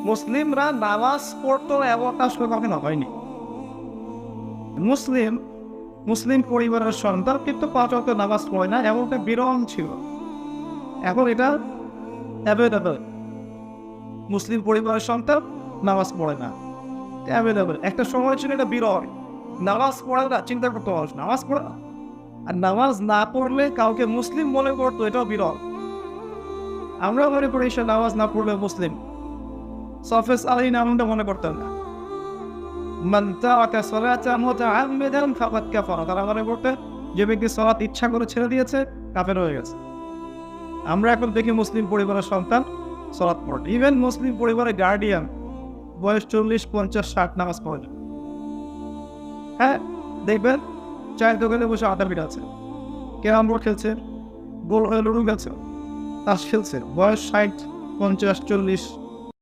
মুসলিমরা নামাজ পড়তো এমনটা আসলে কখনো হয়নি। মুসলিম পরিবারের সন্তান কিন্তু 5 ওয়াক্ত নামাজ পড়ে না, এমনটা বিরল ছিল। এখন এটা অ্যাভেলেবল। মুসলিম পরিবারের সন্তান নামাজ পড়ে না, অ্যাভেলেবল। একটা সময় ছিল এটা বিরল, নামাজ পড়ে না, চিন্তা করতে পারছ নামাজ পড়ে না। আর নামাজ না পড়লে কাউকে মুসলিম মনে করতো, এটাও বিরল। আমরা মনে করি সে নামাজ না পড়লে মুসলিম, সফেস আলী নামটা মনে করতেন না। তারা মনে করতেন যে ব্যক্তি সালাত ইচ্ছা করে ছেড়ে দিয়েছে কাফের হয়ে গেছে। আমরা এখন দেখি মুসলিম পরিবারের সন্তান সালাত পড়ে, ইভেন মুসলিম পরিবারের গার্ডিয়ান বয়স 40, 50, 60 নামাজ পড়ে না। হ্যাঁ, দেখবেন চায়ের দোকানে বসে আড্ডা আছে, ক্যারাম বোর্ড খেলছে, গোল হয়ে লুডু খেলছে, তাস খেলছে, বয়স 60, 50, 40।